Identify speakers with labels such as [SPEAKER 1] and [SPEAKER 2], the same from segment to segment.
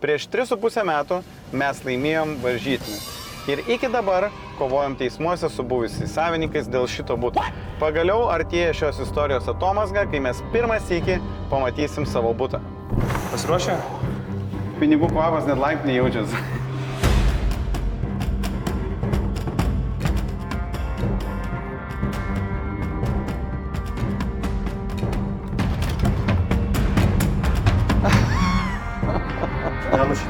[SPEAKER 1] Prieš 3,5 metų mes laimėjom varžytinį. Ir iki dabar kovojom teismuose su buvusiais savininkais dėl šito buto. Pagaliau artėja šios istorijos atomazga, kai mes pirmą sykį pamatysim savo butą.
[SPEAKER 2] Pasiruošę?
[SPEAKER 1] Pinigų kvapas net laiptinėje jaučiasi.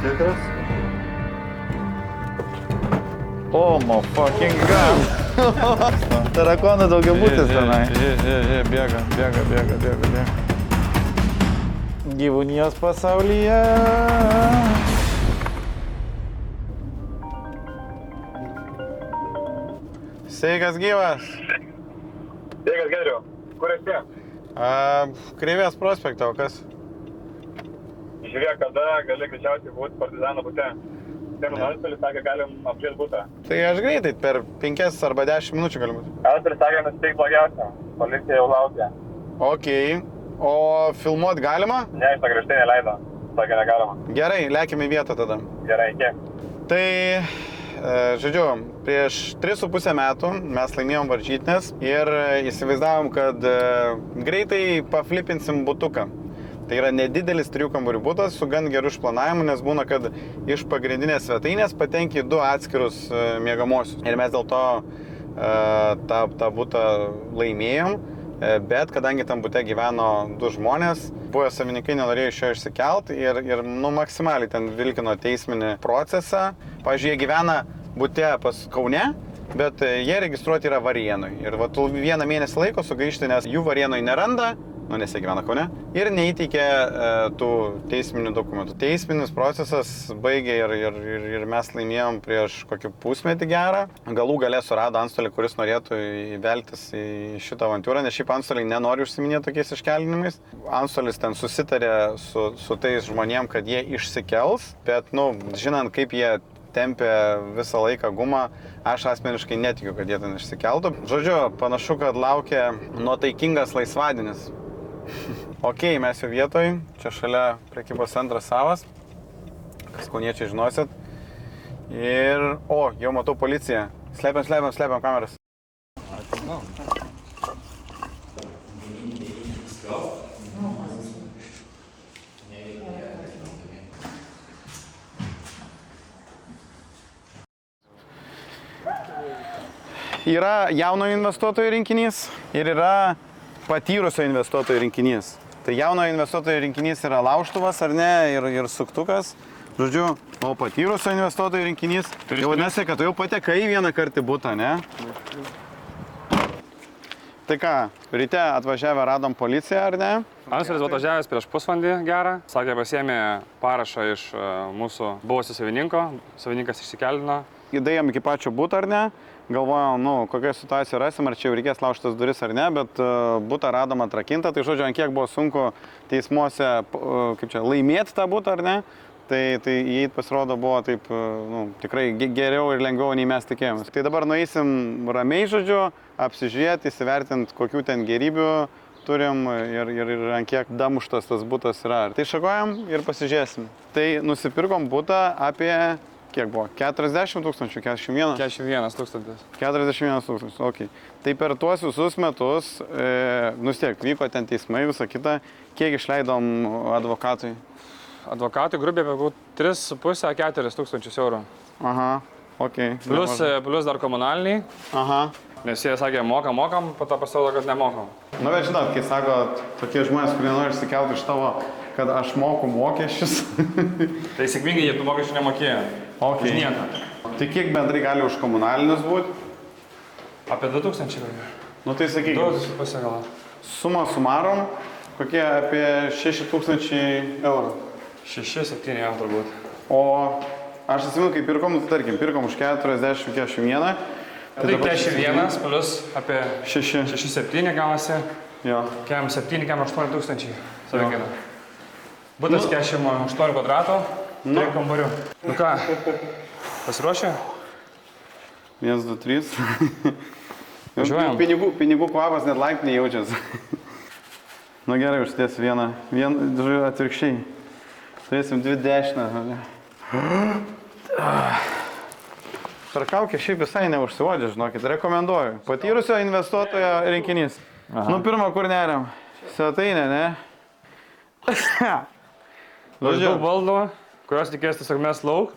[SPEAKER 3] Tikras?
[SPEAKER 4] Oh my fucking god. Tarakonų daugiabutis tenai. Bėga. Gyvūnijos pasaulyje.
[SPEAKER 1] Sveikas gyvas.
[SPEAKER 3] Sveikas, Gedriau. Kur esi?
[SPEAKER 1] Kreivės prospekto, o kas?
[SPEAKER 3] Žiūrėk, kada gali greičiausiai būti Partizano bute. Seimo Antstolis sakė, galim apžiūrėti butą.
[SPEAKER 1] Tai aš greitai, per 5 arba 10 minučių galiu būti.
[SPEAKER 3] Antstolis sakė, nusiteik blogiausia. Policija jau laukia.
[SPEAKER 1] Okei. O filmuot galima?
[SPEAKER 3] Ne, šitą grįžtai neleido. Sakė, negalima.
[SPEAKER 1] Gerai, lėkime į vietą tada.
[SPEAKER 3] Gerai, kiek?
[SPEAKER 1] Tai, žodžiu, prieš 3,5 metų mes laimėjom varžytinės ir įsivaizdavom, kad greitai paflipinsim butuką. Tai yra nedidelis 3 kambarių butas su gan geru išplanavimu, nes būna, kad iš pagrindinės svetainės patenki 2 atskirus miegamosius. Ir mes dėl to tą butą laimėjom, bet kadangi tam bute gyveno 2 žmonės, buvę savininkai nenorėjo iš jo išsikelt ir maksimaliai ten vilkino teisminį procesą. Pavyzdžiui, jie gyvena bute pas Kaune, bet jie registruoti yra Varėnoj. Ir va, tu 1 mėnesį laiko sugaišti, nes jų Varėnoj neranda, nes jie gyvena Kaune, ir neįteikė tų teisminių dokumentų. Teisminis procesas baigė ir mes laimėjom prieš kokį pusmetį gerą. Galų gale surado antstolį, kuris norėtų įveltis į šitą avantiūrą, nes šiaip antstoliai nenori užsiminėti tokiais iškelinimais. Antstolis ten susitarė su tais žmonėm, kad jie išsikels, bet, žinant, kaip jie tempė visą laiką gumą, aš asmeniškai netikiu, kad jie ten išsikeltų. Žodžiu, panašu, kad laukia nuotaikingas laisvadienis. Ok, mes jau vietoj, čia šalia prekybos centras Savas, kas kauniečiai žinosit. Ir, jau matau policiją. Slepiam kameras. Yra jauno investuotojų rinkinys ir yra patyrusio investuotojų rinkinys. Tai jauno investuotojų rinkinys yra lauštuvas, ar ne, ir suktukas. Žodžiu, o patyrusio investuotojų rinkinys, jau vadinasi, kad tu jau patekai vieną kartą butą, ne? Tai ką, ryte atvažiavę radom policiją, ar ne?
[SPEAKER 2] Antstolis atvažiavęs prieš pusvalandį gerą, sakė, pasiėmė parašą iš mūsų buvusio savininko, savininkas išsikeldino.
[SPEAKER 1] Įdėjom iki pačio butą, ar ne? Galvojom, kokią situaciją rasim, ar čia jau reikės laužtas duris ar ne, bet butą radom atrakintą, tai žodžiu, ant kiek buvo sunku teismuose, laimėti tą butą, ar ne, tai įeit pasirodo buvo taip, tikrai geriau ir lengviau nei mes tikėjomės. Tai dabar nueisim ramiai, žodžiu, apsižiūrėti, įsivertinti, kokių ten gerybių turim ir ant kiek damuštas tas butas yra. Tai šakojam ir pasižiūrėsim. Tai nusipirkom butą apie... Kiek buvo? 40 tūkstančių, 41?
[SPEAKER 2] 41 tūkstantis.
[SPEAKER 1] 41 tūkstančių, ok. Tai per tuos visus metus, tiek, vyko ten teismai, visą kitą, kiek išleidom advokatui?
[SPEAKER 2] Advokatui grubiai apie 3,5–4 tūkstančius eurų.
[SPEAKER 1] Aha, ok.
[SPEAKER 2] Plus dar komunaliniai.
[SPEAKER 1] Aha.
[SPEAKER 2] Nes jie sakė, mokam, po to pasirodo, kad nemokam.
[SPEAKER 1] Bet žinot, kai sako tokie žmonės, kurie nori išsikelti iš tavo, kad aš moku mokesčius.
[SPEAKER 2] Tai sėkmingai jie tų mokesčių nemokėjo.
[SPEAKER 1] Ok.
[SPEAKER 2] Už nieką.
[SPEAKER 1] Tai kiek bendrai gali už komunalinius būti?
[SPEAKER 2] Apie 2000 gal.
[SPEAKER 1] Tai sakykime.
[SPEAKER 2] 2,5 gal.
[SPEAKER 1] Suma sumarom, kokie apie 6000 eurų.
[SPEAKER 2] 6-7 jau turbūt.
[SPEAKER 1] O aš atsimenu, kai pirkom, tarkim, pirkom už 40-41.
[SPEAKER 2] Tai 41 plus apie 6-7 gavosi.
[SPEAKER 1] Jo.
[SPEAKER 2] Kiam 7-8 tūkstančiai savikaina. Butas 48 kvadratų, 3 kambarių. Ką, pasiruošę?
[SPEAKER 1] 1, 2, 3.
[SPEAKER 2] Važiuojam.
[SPEAKER 1] Pinigų kvapas net laiptinėje jaučiasi. Gerai, užsidėsiu vieną atvirkščiai. Turėsim 2 dešinę. Per kaukę šiaip visai neužsiuodžia, žinokit, rekomenduoju. Patyrusio investuotojo rinkinys. Nu, pirmą, kur neriam. Svetainė, ne?
[SPEAKER 2] Daug baldų, kurios reikės tiesiog mes lauk.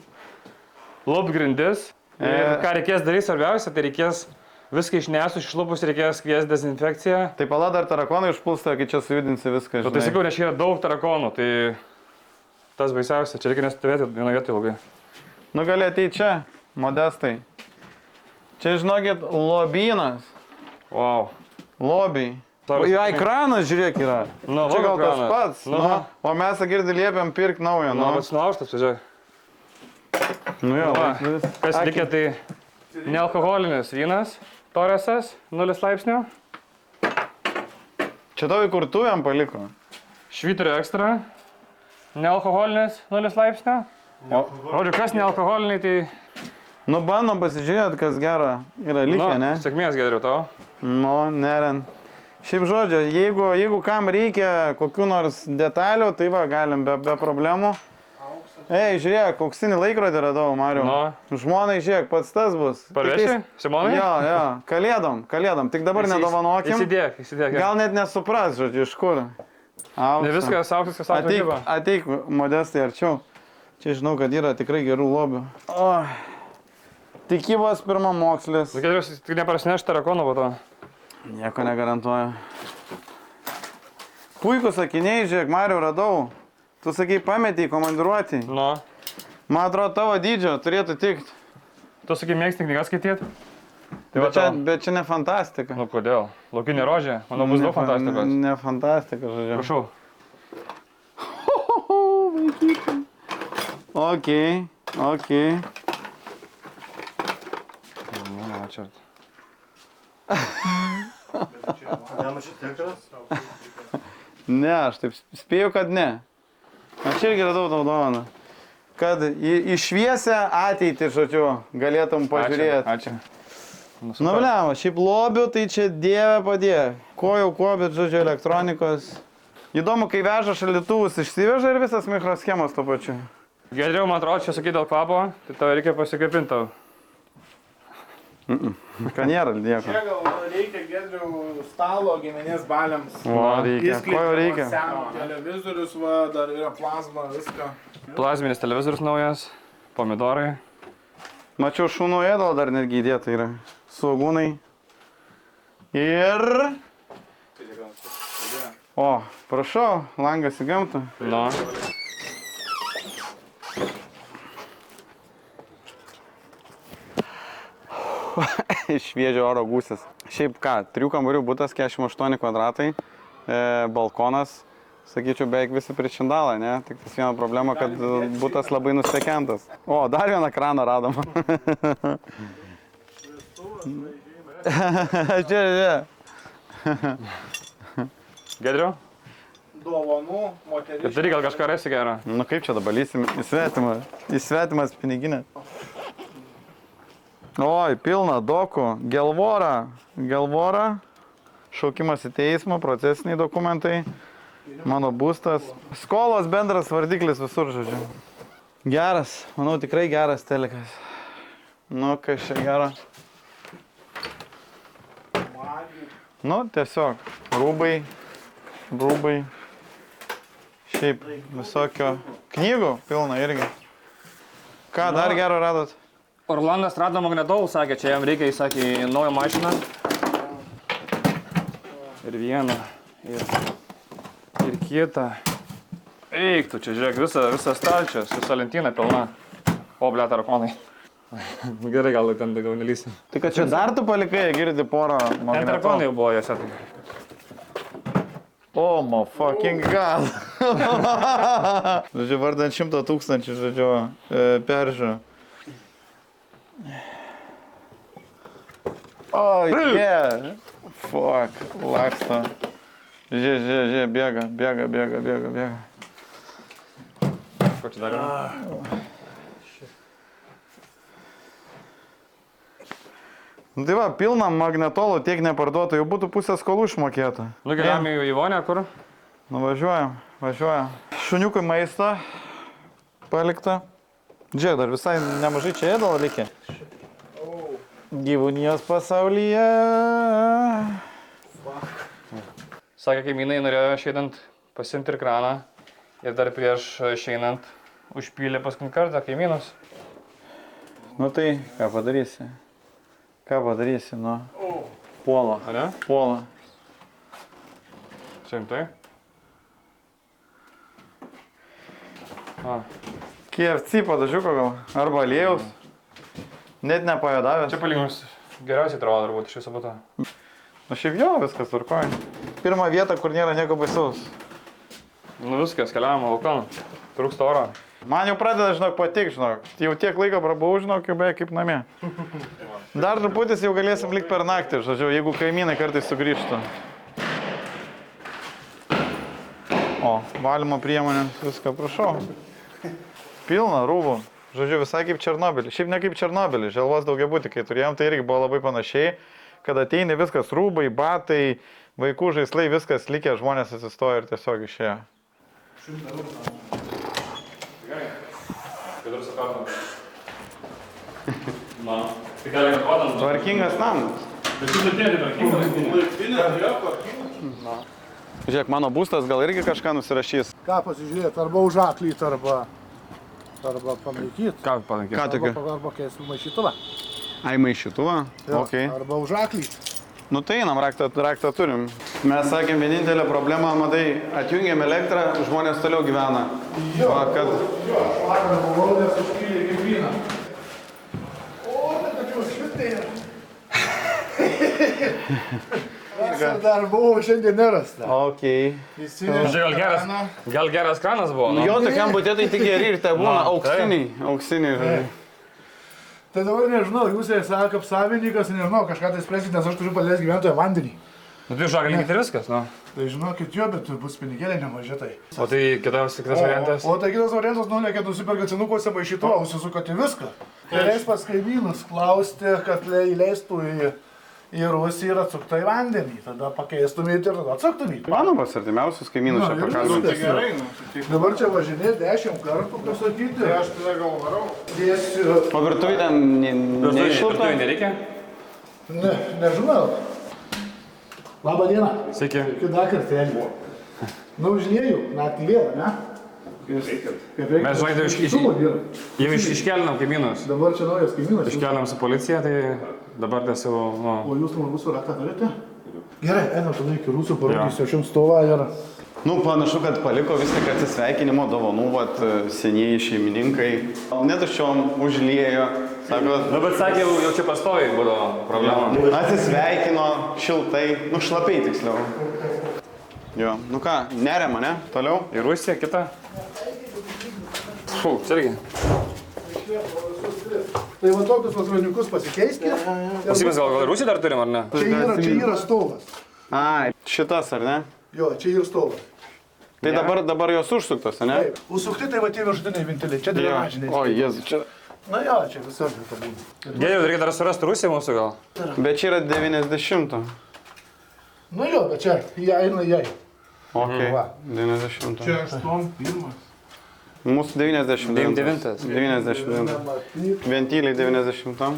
[SPEAKER 2] Lop grindis. Ir ką reikės daryti, svarbiausia, tai reikės viską išnesus, išlupus reikės kviesti dezinfekciją.
[SPEAKER 1] Tai pala dar tarakonai išpulsta, kai čia sujudinsi viską, žinai.
[SPEAKER 2] Tai sakau, nes čia yra daug tarakonų, tai tas baisiausia, čia reikia nestovėti vienoje vietoje ilgai.
[SPEAKER 1] Nu, gali ateiti čia, Modestai. Čia, žinokit, lobynas.
[SPEAKER 2] Wow.
[SPEAKER 1] Lobiai. Jo, ekranas, žiūrėk, yra.
[SPEAKER 2] Nu,
[SPEAKER 1] čia gal tas
[SPEAKER 2] ekranas.
[SPEAKER 1] pats.
[SPEAKER 2] Nu,
[SPEAKER 1] Nu, o mes, girdi, liepiam pirkti naują.
[SPEAKER 2] Nu, bet sulaužtas, žiūrėk.
[SPEAKER 1] Nu, jo.
[SPEAKER 2] Va, kas likia, tai nealkoholinis vynas, Toresas, 0 laipsnių.
[SPEAKER 1] Čia tau įkurtuvėm paliko.
[SPEAKER 2] Švyturio ekstra, nealkoholinis, 0 laipsnių. Žodžiu, kas nealkoholiniai, tai...
[SPEAKER 1] Nu, bandom pasižiūrėti, kas gero yra likę, ne?
[SPEAKER 2] Sėkmės, Giedriu, tau.
[SPEAKER 1] Nu, neren. Šiaip žodžio, jeigu kam reikia kokių nors detalių, tai va, galim be problemų. Ei, žiūrėk, auksinį laikrodį radau, Mariau.
[SPEAKER 2] Nu.
[SPEAKER 1] Žmonai, žiūrėk, pats tas bus.
[SPEAKER 2] Parveši, Simonai?
[SPEAKER 1] Jo, kalėdom. Tik dabar nedovanokim.
[SPEAKER 2] Įsidėk.
[SPEAKER 1] Gal net nesupras, žodžiu, iš kur.
[SPEAKER 2] Ne viskas auksis, kas auksis gyva.
[SPEAKER 1] Ateik, Modestai, arčiau. Čia žinau, kad yra tikrai gerų lobių. O, tikybos pirmamokslis.
[SPEAKER 2] Giedrius, tik neprasineš tarakonų po to.
[SPEAKER 1] Nieko negarantuoju. Puikus akiniai, žiūrėk, Mariau, radau. Tu sakai, pametei komandiruotį.
[SPEAKER 2] Nu.
[SPEAKER 1] Man atrodo, tavo dydžio turėtų tikti.
[SPEAKER 2] Tu sakai, mėgsti knygas skaityti?
[SPEAKER 1] Bet čia ne fantastika.
[SPEAKER 2] Nu, kodėl? Laukinė rožė? Manau, bus daug fantastikos.
[SPEAKER 1] Ne fantastika, žodžiu.
[SPEAKER 2] Prašau.
[SPEAKER 1] Okei.
[SPEAKER 2] Nu, čia.
[SPEAKER 1] Ne, aš taip spėju, kad ne. Aš irgi radau tau dovaną. Kad į šviesę ateitį, žodžiu, galėtum pažiūrėti.
[SPEAKER 2] Ačiū.
[SPEAKER 1] Nu, blema, šiaip lobių, tai čia dieve padėjo. Ko, bet, žodžiu, elektronikos. Įdomu, kai veža šaldytuvus, išsiveža ir visas mikroschemas to pačiu.
[SPEAKER 2] Giedriau, man atrodo, čia sakai dėl kvapo, tai tau reikia pasikvėpinti tau.
[SPEAKER 1] Ką nėra, nieko.
[SPEAKER 5] Čia gal reikia, Giedriau, stalo giminės baliams.
[SPEAKER 1] O, reikia. Ko jau reikia?
[SPEAKER 5] Televizorius, va, dar yra plazma, viską.
[SPEAKER 2] Plazminis televizorius naujas, pomidorai.
[SPEAKER 1] Mačiau, šunų ėdalo dar netgi įdėta yra. Svogūnai. Ir... O, prašau, langas į gamtą.
[SPEAKER 2] Nu.
[SPEAKER 1] Šviežio oro gūsis. Šiaip ką, 3 kambarių butas, 48 kvadratai, balkonas, sakyčiau, beveik visi prie šindalą, ne? Tik tas viena problema, kad butas labai nustekentas. O, dar vieną kraną radom. Čia.
[SPEAKER 2] Giedriau?
[SPEAKER 5] Dovanų, moteriškų.
[SPEAKER 2] Ir turi gal kažką rasi gerą?
[SPEAKER 1] Nu kaip čia dabar lysim į svetimą? Į svetimas piniginę. Oi, pilna dokų. Gelvora. Šaukimas į teismą, procesiniai dokumentai. Mano būstas. Skolos bendras vardiklis visur, žodžiu. Geras, manau tikrai geras telekas. Nu, kas čia gero? Nu, tiesiog. Rūbai. Šiaip visokio knygų pilna irgi. Ką dar gero radot?
[SPEAKER 2] Orlandas rado magnetolų, sakė, čia jam reikia, jis sakė, į naują mašiną. Ir vieną, ir kitą. Eik tu, čia žiūrėk, visas stalčius, visa lentyna pilna. O, ble, tarakonai. Gerai, gal ten daugiau nelysim.
[SPEAKER 1] Tai kad čia dar tu palikai, girdi porą
[SPEAKER 2] Ten
[SPEAKER 1] magnetolų.
[SPEAKER 2] tarakonai jau buvo jose.
[SPEAKER 1] Oh my fucking god. Žodžiu, vardant 100 000, žodžiu, peržiūrų. Oh, yeah. Fuck, laksto. Žiūrėk, bėga.
[SPEAKER 2] Ko čia dar yra?
[SPEAKER 1] Nu tai va, pilna magnetolų tiek neparduotų, jau būtų pusę skolų išmokėta.
[SPEAKER 2] Nu, keliam į Vonę, kur?
[SPEAKER 1] Nu važiuojam. Šuniukui maisto,
[SPEAKER 4] palikta. Žiūrėk, dar visai nemažai čia ėdalo reikia. Gyvūnijos pasaulyje.
[SPEAKER 2] Sakė, kaimynai norėjo išeinant pasimti ir kraną. Ir dar prieš išeinant užpylė paskutinį kartą kaimynus.
[SPEAKER 4] Nu tai, ką padarysi? Ką padarysi, nu? Puola.
[SPEAKER 2] A ne?
[SPEAKER 4] Puola.
[SPEAKER 2] Šimtai. A.
[SPEAKER 4] KFC padažiuko gal? Arba aliejaus. Net nepajodavęs.
[SPEAKER 2] Čia palyginus geriausiai atrodo turbūt iš viso būtų.
[SPEAKER 4] Nu šiaip jo, viskas tvarkoja. Pirma vieta, kur nėra nieko baisaus.
[SPEAKER 2] Nu viskas, keliavam laukan. Trūksta oro.
[SPEAKER 4] Man jau pradeda, žinok, patik, žinok. Jau tiek laiko prabuvau, žinok, jau beveik kaip namie. Dar truputis jau galėsim likti per naktį, žodžiu, jeigu kaimynai kartais sugrįžtų. O, valymo priemonėms viską, prašau. Pilna rūbų. Žodžiu, visai kaip Černobylis. Šiaip ne kaip Černobylis, Želvos daugiabutį, kai turėjom, tai irgi buvo labai panašiai, kad ateini viskas rūbai, batai, vaikų žaislai, viskas likė, žmonės atsistojo ir tiesiog išėjo.
[SPEAKER 2] Gerai. Kaip ir supratau. Na, tai galime atrodant.
[SPEAKER 4] Tvarkingas namas.
[SPEAKER 2] Bet jūs atėjate tvarkingas.
[SPEAKER 1] Žiūrėk, mano būstas gal irgi kažką nusirašys.
[SPEAKER 5] Ką pasižiūrėti, arba užaklyt, arba panaikyti.
[SPEAKER 2] Ką panaikyti?
[SPEAKER 1] Ką tokio?
[SPEAKER 5] Arba keisti maišytuvą.
[SPEAKER 1] Ai, maišytuvą? Ok.
[SPEAKER 5] Arba užaklyt.
[SPEAKER 1] Nu tai einam, raktą turim. Mes sakėm, vienintelė problema, matai, atjungėm elektrą, žmonės toliau gyvena.
[SPEAKER 5] Jo,
[SPEAKER 1] Va, kad...
[SPEAKER 5] jo, aš vakar buvau, nes užpylė kaip vyną. O, tai kad jau švitai. Vakar dar buvau, šiandien nerasta.
[SPEAKER 1] Ok.
[SPEAKER 2] Gal geras kranas buvo?
[SPEAKER 1] Nu jo, tokiam būtė tai tik geri ir tai būna auksiniai. Auksiniai, žodžiu.
[SPEAKER 5] Tai dabar nežinau, jūs sako kaip savininkas, nežinau, kažką tai spręsit, nes aš turiu paleisti gyventoją vandenį.
[SPEAKER 2] Nu tai užaklinkit ir viskas, nu.
[SPEAKER 5] Tai žinokit jo, bet bus pinigėlė nemažai tai.
[SPEAKER 2] O tai kitas variantas?
[SPEAKER 5] O tai kitas variantas nulėkėt nusiperka cinukuose maišytuvą, užsisukot į viską. Tai leis pas kaimynus klausti, kad įleistų į Rusiją ir atsuktų į vandenį. Tada pakeistumėt ir tada atsuktumėt.
[SPEAKER 1] Manomos artimiausius kaimynus čia pakalbinti.
[SPEAKER 5] Tai gerai, dabar čia važinė 10 kartų pasakyti. Tai aš tada gal varau. Dėsiu.
[SPEAKER 1] O virtuvį ten neišlupta?
[SPEAKER 2] Virtuvį nereikia?
[SPEAKER 5] Ne, nežinau. Labą dieną.
[SPEAKER 2] Sveiki.
[SPEAKER 5] Kita kartelį. Nu, užlėjau, naktį vėl, ne?
[SPEAKER 2] Mes žinai, jau iškelinam kaimynus.
[SPEAKER 5] Dabar čia naujas kaimynas.
[SPEAKER 2] Iškelinam su policija, tai dabar tas jau, nu...
[SPEAKER 5] O jūs man mūsų raktą turite? Gerai, einam tada iki Rusų, parodysiu aš jums stovą ir...
[SPEAKER 1] Nu, panašu, kad paliko vis tik atsisveikinimo dovanų, vat, senieji šeimininkai. Netuščiom užliejo, sako...
[SPEAKER 2] Nu, bet sakė, jau čia pastoviai būdavo problema.
[SPEAKER 1] Atsisveikino šiltai, nu šlapiai tiksliau. Jo, nu ką, nerema, ne? Toliau?
[SPEAKER 2] Į Rusiją, kitą? Fū, čia irgi.
[SPEAKER 5] Tai va tokius vasroniukus pasikeiskite.
[SPEAKER 2] Pasibės gal Rusiją dar turim, ar ne?
[SPEAKER 5] Čia yra stovas.
[SPEAKER 1] Ai, šitas, ar ne?
[SPEAKER 5] Jo, čia yra stovas.
[SPEAKER 1] Tai dabar jos užsuktos, ne?
[SPEAKER 5] Taip, užsukti tai va tie viršutiniai ventiliai, čia drenažiniai.
[SPEAKER 1] O, Jėzu, čia...
[SPEAKER 5] Na jo, čia visur tai būna.
[SPEAKER 2] Gėdėjau, reikia dar surasti Rusiją mūsų gal.
[SPEAKER 1] Bet čia yra 90.
[SPEAKER 5] Nu jo, bet čia, jie eina jai.
[SPEAKER 1] Ok,
[SPEAKER 5] Va.
[SPEAKER 1] 90.
[SPEAKER 5] Čia 81.
[SPEAKER 1] Mūsų 99. 99.
[SPEAKER 5] Matyt,
[SPEAKER 1] Ventiliai 90.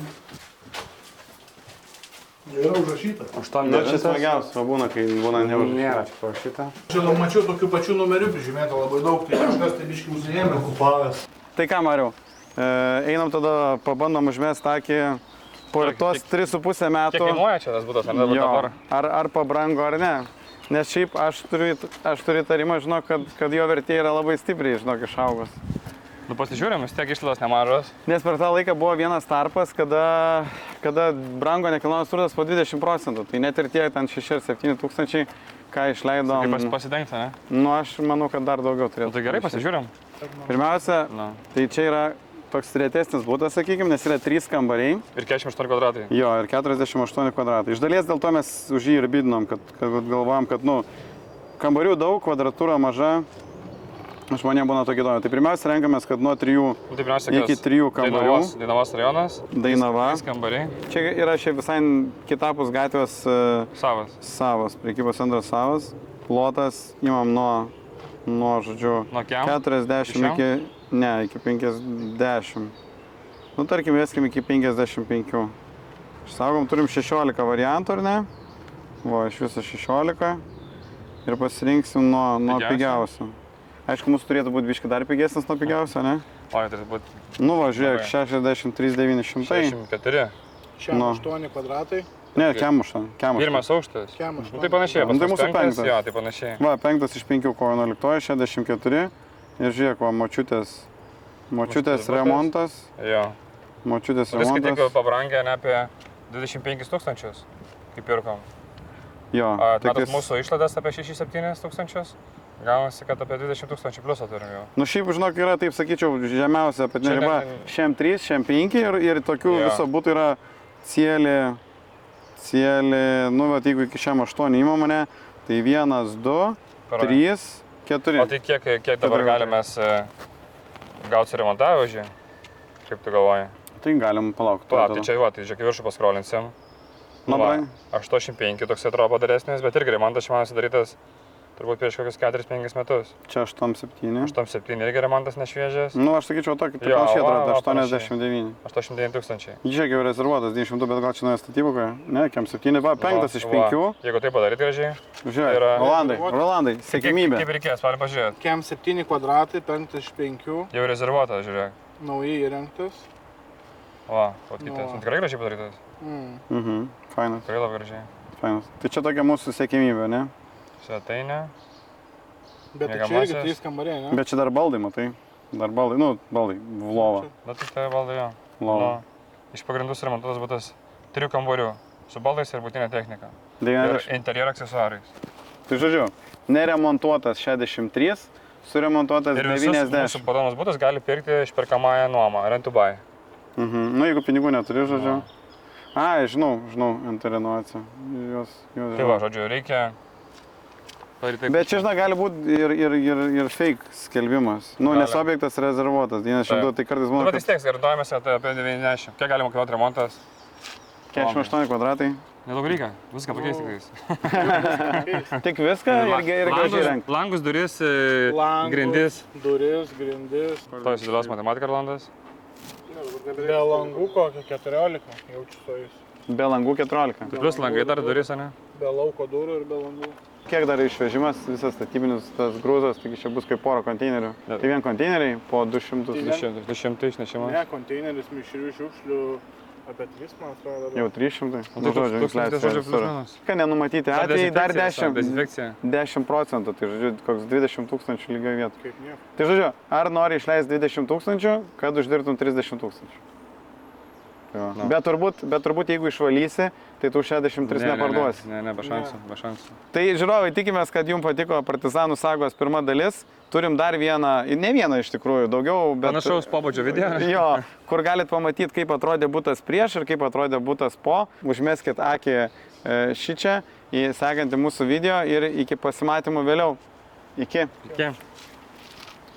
[SPEAKER 5] yra užrašyta.
[SPEAKER 1] Nu, čia smagiausia būna, kai būna neužrašyta.
[SPEAKER 2] Nėra čia parašyta.
[SPEAKER 5] Čia mačiau tokių pačių numerių prižymėta labai daug, tai kažkas tai biškai užsiėmė kupavęs.
[SPEAKER 1] Tai ką, Mariau, einam tada, pabandom užmest akį po tos 3,5 metų.
[SPEAKER 2] Kiek kainuoja čia tas būtas, ar ne dabar?
[SPEAKER 1] Ar pabrango, ar ne. Nes šiaip aš turiu įtarimą, žinok, kad jo vertė yra labai stipriai, žinok, išaugos.
[SPEAKER 2] Nu pasižiūrėm, vis tiek išlaidos nemažos.
[SPEAKER 1] Nes per tą laiką buvo vienas tarpas, kada brango nekilnojamas turtas po 20%. Tai net ir tie ten 6 ar 7 tūkstančiai, ką išleidom.
[SPEAKER 2] Kaip pasidengti, ne?
[SPEAKER 1] Nu, aš manau, kad dar daugiau turėtų.
[SPEAKER 2] Nu tai gerai, pasižiūrėm.
[SPEAKER 1] Pirmiausia, tai čia yra toks retesnis būtas, sakykime, nes yra 3 kambariai.
[SPEAKER 2] Ir 48 kvadratai.
[SPEAKER 1] Jo, ir 48 kvadratai. Iš dalies dėl to mes už jį ir bidinom, kad galvojam, kad, nu, kambarių daug, kvadratūra maža. Žmonėm būna tokia įdomi. Tai pirmiausia, renkamės, kad nuo 3 iki 3 kambarių.
[SPEAKER 2] Dainavos rajonas.
[SPEAKER 1] Dainava.
[SPEAKER 2] 3 kambariai.
[SPEAKER 1] Čia yra šiaip visai kitapus gatvės Savas, prekybos centras Savas. Plotas imam nuo žodžiu,
[SPEAKER 2] Nuo kiam?
[SPEAKER 1] 40 iki Ne, iki 50. Nu, tarkim, veskim iki 55. Išsaugom, turim 16 variantų, ar ne? Va, iš viso 16. Ir pasirinksim nuo pigiausio. Aišku, mūsų turėtų būti biškai dar pigesnis nuo pigiausio, ne?
[SPEAKER 2] O, tai būt
[SPEAKER 1] Nu, va, žiūrėk, 63 900.
[SPEAKER 2] 64.
[SPEAKER 5] Šiam
[SPEAKER 1] Nu.
[SPEAKER 5] 8 kvadratai.
[SPEAKER 1] Ne, kemuša.
[SPEAKER 2] Pirmas aukštas.
[SPEAKER 5] Kiam
[SPEAKER 2] Nu, tai panašiai,
[SPEAKER 1] Nu, tai
[SPEAKER 2] pas mus
[SPEAKER 1] mūsų penktas.
[SPEAKER 2] Jo, tai panašiai.
[SPEAKER 1] Va, 5 iš 5 kovo 11, 64. Ir žiūrėk, va, močiutės
[SPEAKER 2] butas.
[SPEAKER 1] remontas.
[SPEAKER 2] Jo.
[SPEAKER 1] Močiutės
[SPEAKER 2] Viskai tik
[SPEAKER 1] remontas.
[SPEAKER 2] pabrangė ne apie 25 tūkstančius, kaip pirkom.
[SPEAKER 1] Jo,
[SPEAKER 2] Atmetus mūsų išlaidas apie 6-7 tūkstančius, gaunasi, kad apie 20 tūkstančių pliusą turim jau.
[SPEAKER 1] Nu šiaip, žinok, yra, taip sakyčiau, žemiausia apatinė
[SPEAKER 2] Čia
[SPEAKER 1] riba.
[SPEAKER 2] ne-
[SPEAKER 1] Šiam 3, šiam 5 ir tokių
[SPEAKER 2] Jo.
[SPEAKER 1] viso būtų yra cielį, nu, va, jeigu iki šiam 8 įma mane, tai 1, 2, 3, 4.
[SPEAKER 2] O tai kiek dabar galime gauti suremontavę už jį? Kaip tu galvoji?
[SPEAKER 1] Tai galim palaukti.
[SPEAKER 2] Palauk, tai čia va, tai žiūrėk, viršų paskrolinsim.
[SPEAKER 1] Nu,
[SPEAKER 2] Va,
[SPEAKER 1] brang.
[SPEAKER 2] 85 toks atrodo padaresnis, bet irgi remontas šiandien sudarytas turbūt prieš kokius 4-5 metus.
[SPEAKER 1] Čia 8-7.
[SPEAKER 2] 87 irgi remontas nešviežias.
[SPEAKER 1] Nu, aš sakyčiau tokį, tai
[SPEAKER 2] Jo,
[SPEAKER 1] panašiai
[SPEAKER 2] va,
[SPEAKER 1] atrodo,
[SPEAKER 2] va,
[SPEAKER 1] 89.
[SPEAKER 2] 89 tūkstančiai.
[SPEAKER 1] Žiūrėk, jau rezervuotas 200, bet gal čia nauja statyboje. Ne, kiam 7, va, 5 iš 5.
[SPEAKER 2] Jeigu tai padaryt gražiai.
[SPEAKER 1] Žiūrėk,
[SPEAKER 2] Yra-
[SPEAKER 1] Rolandai, sėkmybė.
[SPEAKER 2] Kaip reikės, palim pažiūrėti.
[SPEAKER 5] Kiam 7 kvadratai, 5 iš 5.
[SPEAKER 2] Jau rezervuotas, žiūrėk.
[SPEAKER 5] Naujai įrengtas.
[SPEAKER 2] Va, patytas.
[SPEAKER 5] Va.
[SPEAKER 2] Tikrai gražiai padarytas.
[SPEAKER 1] Fainas,
[SPEAKER 2] Tikrai labai gražiai.
[SPEAKER 1] fainas. Tai čia tokia mūsų sėkmybė, ne?
[SPEAKER 2] Svetainė.
[SPEAKER 5] Bet tai čia irgi
[SPEAKER 2] Miegamasis.
[SPEAKER 5] 3 kambariai, ne?
[SPEAKER 1] Bet čia dar baldai, matai. Dar baldai, nu, baldai, lova.
[SPEAKER 2] Na tai tai baldai jo.
[SPEAKER 1] Lova.
[SPEAKER 2] Iš pagrindų suremontuotas butas 3 kambarių. Su baldais ir būtinė technika. Ir
[SPEAKER 1] 90.
[SPEAKER 2] interjero aksesuarais.
[SPEAKER 1] Tai žodžiu, neremontuotas 63, suremontuotas
[SPEAKER 2] Ir visus mūsų
[SPEAKER 1] 90.
[SPEAKER 2] parodomus butus gali pirkti išperkamąją nuomą, rent to buy.
[SPEAKER 1] Nu, jeigu pinigų neturi, žodžiu. Ai, žinau, ant renovaciją. Jos
[SPEAKER 2] Tai va, žodžiu, reikia padaryti taip.
[SPEAKER 1] Bet čia, žinai, gali būti ir fake skelbimas. Nu,
[SPEAKER 2] Gali.
[SPEAKER 1] nes objektas rezervuotas, 92, tai kartais būna,
[SPEAKER 2] Bet vis
[SPEAKER 1] kad
[SPEAKER 2] tiek, garantuojamės apie 90. Kiek galima kainuoti remontas?
[SPEAKER 1] 48 kvadratai.
[SPEAKER 2] Nedaug reikia, viską pakeisti tiktais.
[SPEAKER 1] Tik viską ir gražiai rengti.
[SPEAKER 2] Langus, duris,
[SPEAKER 5] Langus,
[SPEAKER 2] grindis.
[SPEAKER 5] Duris, grindis.
[SPEAKER 2] To įsidėlios matematika Rolandas.
[SPEAKER 5] Be langų kokio 14, jaučiu su jais.
[SPEAKER 1] Be langų 14.
[SPEAKER 2] Tai plus langai dar duris, ne?
[SPEAKER 5] Be lauko durų ir be langų.
[SPEAKER 1] Kiek dar išvežimas, visas statybinis tas grūzas, taigi čia bus kaip pora konteinerių.
[SPEAKER 2] Ne.
[SPEAKER 1] Tai vien konteineriai po 200.
[SPEAKER 2] 200 išnešimas.
[SPEAKER 5] Ne, konteineris mišrių šiukšlių apie 3, man atrodo.
[SPEAKER 1] Jau 300.
[SPEAKER 2] O
[SPEAKER 1] Nu,
[SPEAKER 2] tai
[SPEAKER 1] žodžiu, infliacija
[SPEAKER 2] žodžiu,
[SPEAKER 1] visur.
[SPEAKER 2] plius minus.
[SPEAKER 1] Ką nenumatyti atvejai, dar 10.
[SPEAKER 2] Dezinfekcija.
[SPEAKER 1] 10 procentų, tai žodžiu, koks 20 tūkstančių lygio vietų.
[SPEAKER 5] Kaip nieko.
[SPEAKER 1] Tai žodžiu, ar nori išleisti 20 tūkstančių, kad uždirbtum 30 tūkstančių? Jo.
[SPEAKER 2] No.
[SPEAKER 1] Bet turbūt jeigu išvalysi, tai tu 63 neparduosi.
[SPEAKER 2] Ne, be šansų, be šansų.
[SPEAKER 1] Tai žiūrovai, tikimės, kad jums patiko Partizanų sagos pirma dalis. Turim dar vieną, ne vieną iš tikrųjų, daugiau, bet...
[SPEAKER 2] Panašaus pobūdžio video.
[SPEAKER 1] Jo, kur galit pamatyti, kaip atrodė būtas prieš ir kaip atrodė būtas po. Užmeskit akį šičia į sekantį mūsų video ir iki pasimatymų vėliau. Iki.
[SPEAKER 2] Iki.